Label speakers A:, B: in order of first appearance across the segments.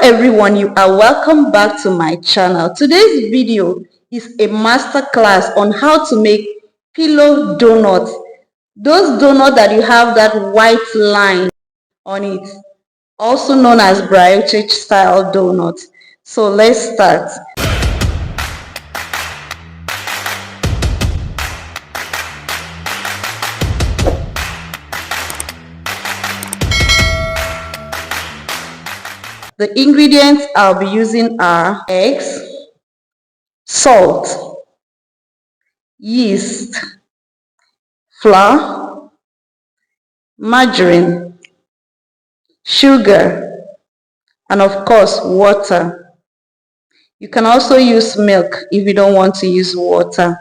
A: everyone, you are welcome back to my channel. Today's video is a master class on how to make pillow donuts. Those donuts that you have that white line on it, also known as brioche style donuts. So let's start. The ingredients I'll be using are eggs, salt, yeast, flour, margarine, sugar, and of course water. You can also use milk if you don't want to use water.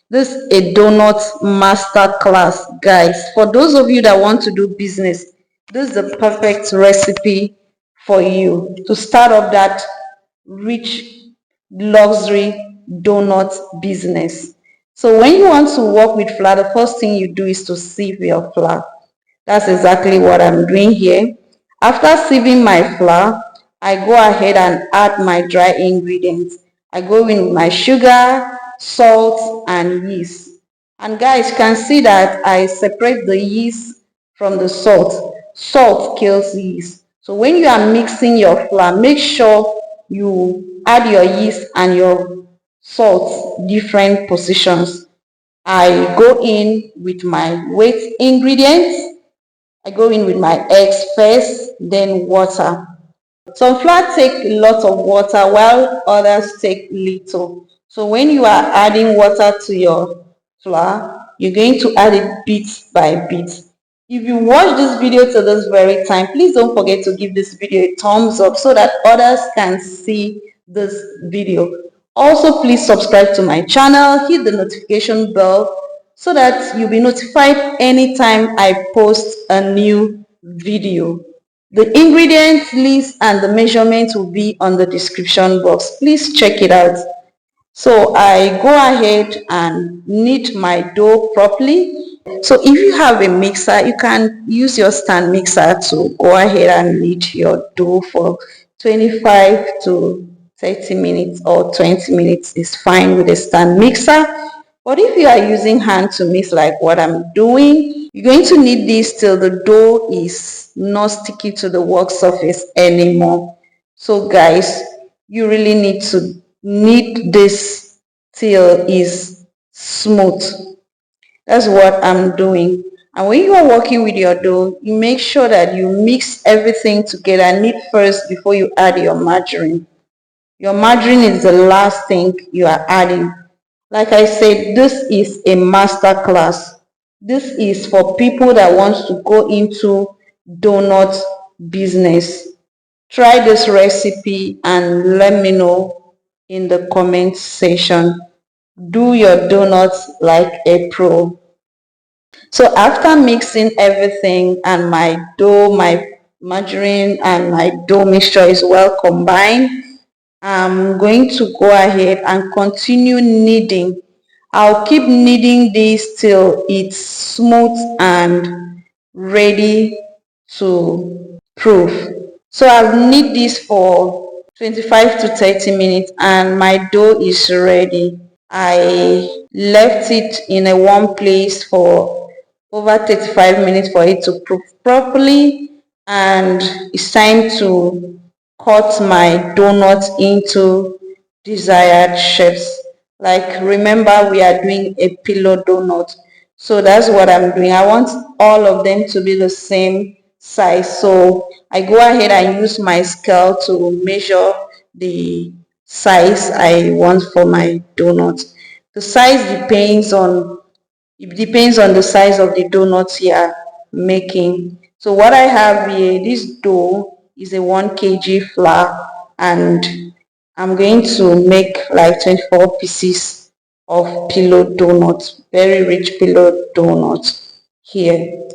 A: This is a donut master class, guys. For those of you that want to do business, this is the perfect recipe for you to start up that rich luxury donut business. So when you want to work with flour, the first thing you do is to sieve your flour. That's exactly what I'm doing here. After sieving my flour, I go ahead and add my dry ingredients. I go in with my sugar, salt, and yeast. And guys, you can see that I separate the yeast from the salt. Salt kills yeast. So when you are mixing your flour, make sure you add your yeast and your salt different positions. I go in with my wet ingredients. I go in with my eggs first, then water. Some flour take a lot of water while others take little. So when you are adding water to your flour, you're going to add it bit by bit. If you watch this video to this very time, please don't forget to give this video a thumbs up so that others can see this video. Also, please subscribe to my channel, hit the notification bell so that you'll be notified anytime I post a new video. The ingredients list and the measurements will be on the description box. Please check it out. So I go ahead and knead my dough properly. So if you have a mixer, you can use your stand mixer to go ahead and knead your dough for 25 to 30 minutes or 20 minutes is fine with a stand mixer. But if you are using hand to mix like what I'm doing, you're going to knead this till the dough is not sticky to the work surface anymore. So guys, you really need to knead this till it's smooth. That's what I'm doing. And when you are working with your dough, you make sure that you mix everything together. Knead first before you add your margarine. Your margarine is the last thing you are adding. Like I said, this is a master class. This is for people that want to go into donut business. Try this recipe and let me know in the comment section. Do your donuts like a pro. So after mixing everything and my dough, my margarine and my dough mixture is well combined, I'm going to go ahead and continue kneading. I'll keep kneading this till it's smooth and ready to proof. So I've kneaded this for 25 to 30 minutes and my dough is ready. I left it in a warm place for over 35 minutes for it to proof properly, and it's time to cut my donuts into desired shapes. Like, remember, we are doing a pillow donut, so that's what I'm doing. I want all of them to be the same size, so I go ahead and use my scale to measure the size I want for my donut. The size depends on the size of the donuts you are making. So what I have here, this dough is a 1 kg flour, and I'm going to make like 24 pieces of pillow donuts, very rich pillow donuts here.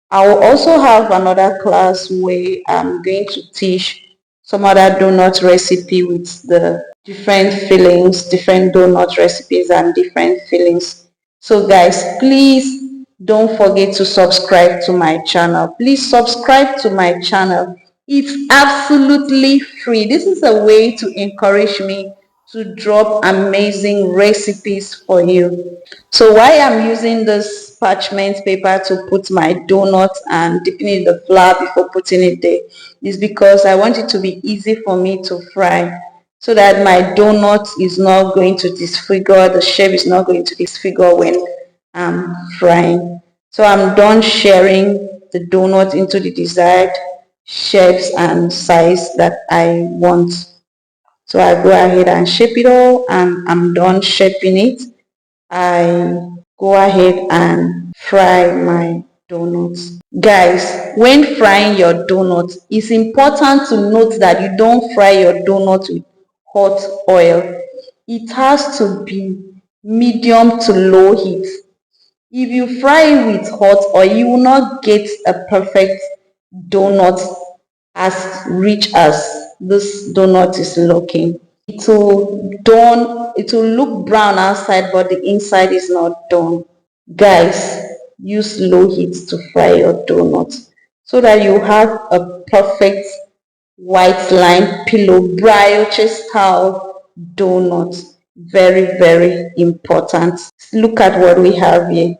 A: I will also have another class where I'm going to teach some other donut recipe with the different fillings, different donut recipes and different fillings. So guys, please don't forget to subscribe to my channel. Please subscribe to my channel. It's absolutely free. This is a way to encourage me to drop amazing recipes for you. So why I'm using this parchment paper to put my donuts and dipping it in the flour before putting it there is because I want it to be easy for me to fry, so that my donut is not going to disfigure, the shape is not going to disfigure when I'm frying. So I'm done sharing the donut into the desired shapes and size that I want. So I go ahead and shape it all, and I'm done shaping it. I go ahead and fry my donuts. Guys, when frying your donuts, it's important to note that you don't fry your donuts with hot oil. It has to be medium to low heat. If you fry it with hot oil, you will not get a perfect donut as rich as this donut is looking. It will look brown outside, but the inside is not done. Guys, use low heat to fry your donuts so that you have a perfect white line pillow brioche style donut. Very, very important. Look at what we have here,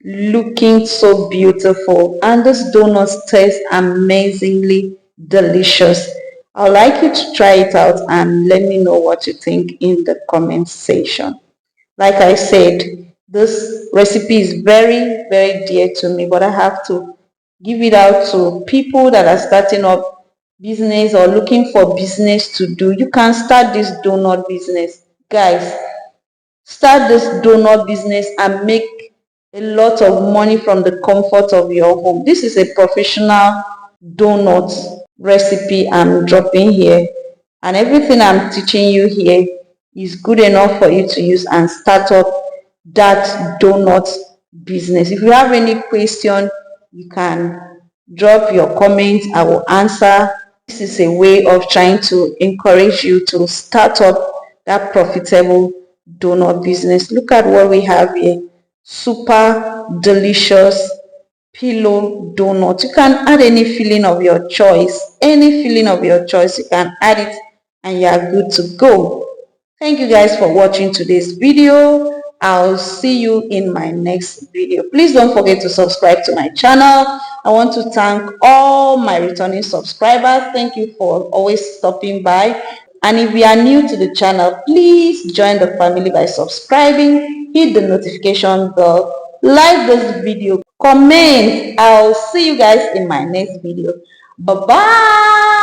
A: looking so beautiful, and this donut tastes amazingly delicious. I'd like you to try it out and let me know what you think in the comment section. Like I said, this recipe is very, very dear to me, but I have to give it out to people that are starting up business or looking for business to do. You can start this donut business. Guys, start this donut business and make a lot of money from the comfort of your home. This is a professional donut recipe I'm dropping here, and everything I'm teaching you here is good enough for you to use and start up that donut business. If you have any question, you can drop your comments. I will answer. This is a way of trying to encourage you to start up that profitable donut business. Look at what we have here. Super delicious pillow donut. You can add any filling of your choice. Any filling of your choice, you can add it and you are good to go. Thank you guys for watching today's video. I'll see you in my next video. Please don't forget to subscribe to my channel. I want to thank all my returning subscribers. Thank you for always stopping by. And if you are new to the channel, please join the family by subscribing, hit the notification bell, like this video, comment. I'll see you guys in my next video. Bye bye.